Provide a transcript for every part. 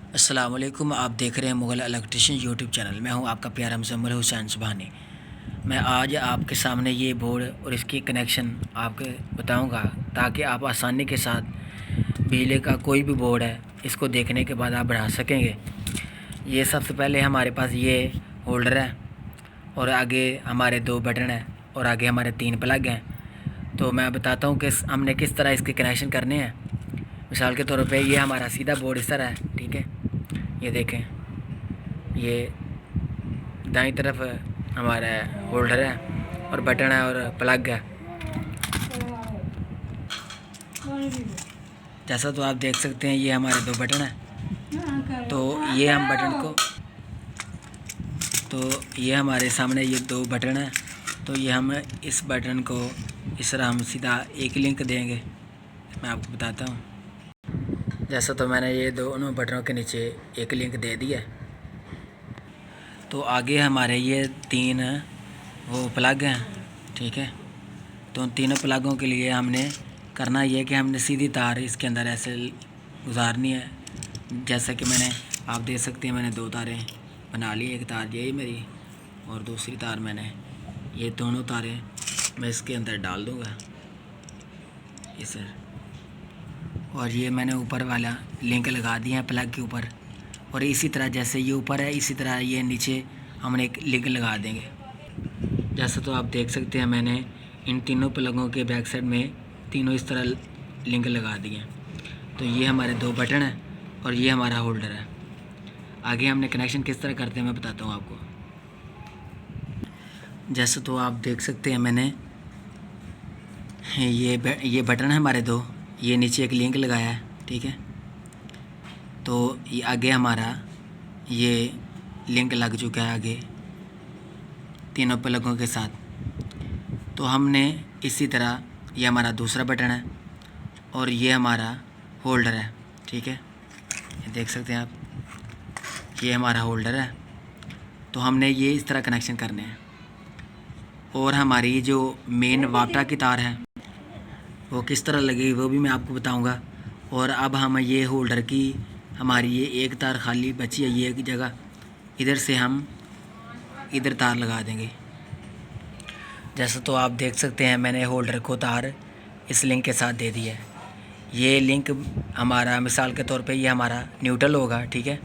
अस्सलाम वालेकुम। आप देख रहे हैं मुग़ल इलेक्ट्रिशियन यूट्यूब चैनल। मैं हूं आपका प्यारा मुज़म्मिल हुसैन सुबहानी। मैं आज आपके सामने ये बोर्ड और इसकी कनेक्शन आपको बताऊंगा ताकि आप आसानी के साथ बिजली का कोई भी बोर्ड है इसको देखने के बाद आप बढ़ा सकेंगे। ये सबसे पहले हमारे पास ये होल्डर है और आगे हमारे 2 बटन हैं और आगे हमारे 3 प्लग हैं। तो मैं बताता हूँ कि हमने किस तरह इसके कनेक्शन करने हैं। मिसाल के तौर पे ये हमारा सीधा बोर्ड इस तरह है, ठीक है। ये देखें, ये दाईं तरफ हमारा होल्डर है और बटन है और प्लग है। जैसा तो आप देख सकते हैं ये हमारे 2 बटन हैं। तो ये हम बटन को ये हमारे सामने ये 2 बटन हैं। तो ये हम इस बटन को इस तरह हम सीधा एक लिंक देंगे। मैं आपको बताता हूँ। जैसा तो मैंने ये दोनों बटनों के नीचे एक लिंक दे दिया। तो आगे हमारे ये 3 वो प्लग हैं, ठीक है। तो उन तीनों प्लगों के लिए हमने करना ये कि हमने सीधी तार इसके अंदर ऐसे गुजारनी है। जैसा कि आप देख सकते हैं मैंने 2 तारें बना ली। एक तार यही मेरी और दूसरी तार मैंने ये दोनों तारें मैं इसके अंदर डाल दूँगा ये सर। और ये मैंने ऊपर वाला लिंक लगा दिया है प्लग के ऊपर। और इसी तरह जैसे ये ऊपर है इसी तरह ये नीचे हमने एक लिंक लगा देंगे। जैसा तो आप देख सकते हैं मैंने इन तीनों प्लगों के बैक साइड में तीनों इस तरह लिंक लगा दिए हैं। तो ये हमारे 2 बटन हैं और ये हमारा होल्डर है। आगे हमने कनेक्शन किस तरह करते हैं मैं बताता हूँ आपको। जैसे तो आप देख सकते हैं मैंने ये बटन है हमारे 2, ये नीचे एक लिंक लगाया है, ठीक है। तो ये आगे हमारा ये लिंक लग चुका है आगे तीनों प्लगों के साथ। तो हमने इसी तरह ये हमारा दूसरा बटन है और ये हमारा होल्डर है, ठीक है। ये देख सकते हैं आप, ये हमारा होल्डर है। तो हमने ये इस तरह कनेक्शन करने हैं। और हमारी जो मेन वापटा की तार है वो किस तरह लगेगी वो भी मैं आपको बताऊंगा। और अब हम ये होल्डर की हमारी ये एक तार खाली बची है, ये एक जगह इधर से हम इधर तार लगा देंगे। जैसा तो आप देख सकते हैं मैंने होल्डर को तार इस लिंक के साथ दे दिया है। ये लिंक हमारा मिसाल के तौर पे ये हमारा न्यूट्रल होगा, ठीक है।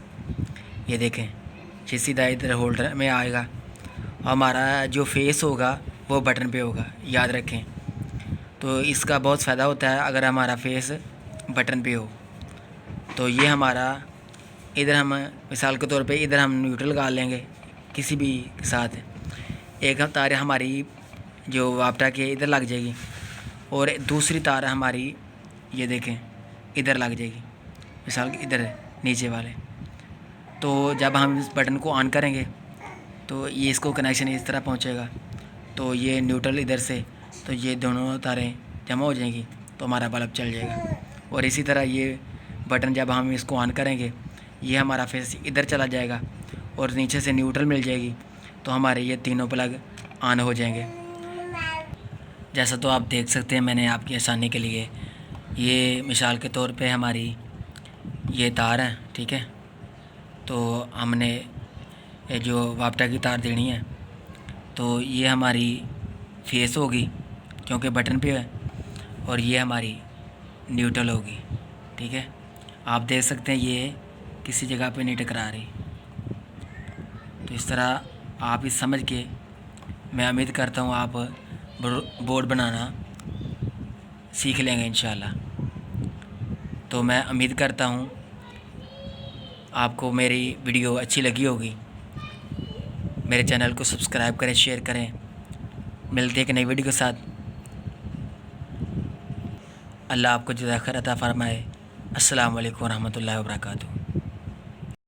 ये देखें ये सीधा इधर होल्डर में आएगा। हमारा जो फेस होगा वो बटन पे होगा, याद रखें। तो इसका बहुत फ़ायदा होता है अगर हमारा फेस बटन पे हो। तो ये हमारा इधर हम मिसाल के तौर पे इधर हम न्यूट्रल लगा लेंगे किसी भी के साथ। एक तार हमारी जो वापटा की इधर लग जाएगी और दूसरी तार हमारी ये देखें इधर लग जाएगी, मिसाल के इधर नीचे वाले। तो जब हम इस बटन को ऑन करेंगे तो ये इसको कनेक्शन इस तरह पहुंचेगा। तो ये न्यूट्रल इधर से, तो ये दोनों तारें जमा हो जाएंगी तो हमारा बल्ब चल जाएगा। और इसी तरह ये बटन जब हम इसको ऑन करेंगे ये हमारा फेस इधर चला जाएगा और नीचे से न्यूट्रल मिल जाएगी तो हमारे ये तीनों प्लग ऑन हो जाएंगे। जैसा तो आप देख सकते हैं मैंने आपकी आसानी के लिए ये मिसाल के तौर पे हमारी ये तार है, ठीक है। तो हमने जो वापटा की तार देनी है तो ये हमारी फेस होगी क्योंकि बटन पे है और ये हमारी न्यूट्रल होगी, ठीक है। आप देख सकते हैं ये किसी जगह पे नहीं टकरा रही। तो इस तरह आप इस समझ के मैं उम्मीद करता हूँ आप बोर्ड बनाना सीख लेंगे इंशाल्लाह। तो मैं उम्मीद करता हूँ आपको मेरी वीडियो अच्छी लगी होगी। मेरे चैनल को सब्सक्राइब करें, शेयर करें। मिलते हैं एक नई वीडियो के साथ। अल्लाह आपको जज़ा खैर अता फरमाए। अस्सलाम वालेकुम रहमतुल्लाहि व बरकातुहू।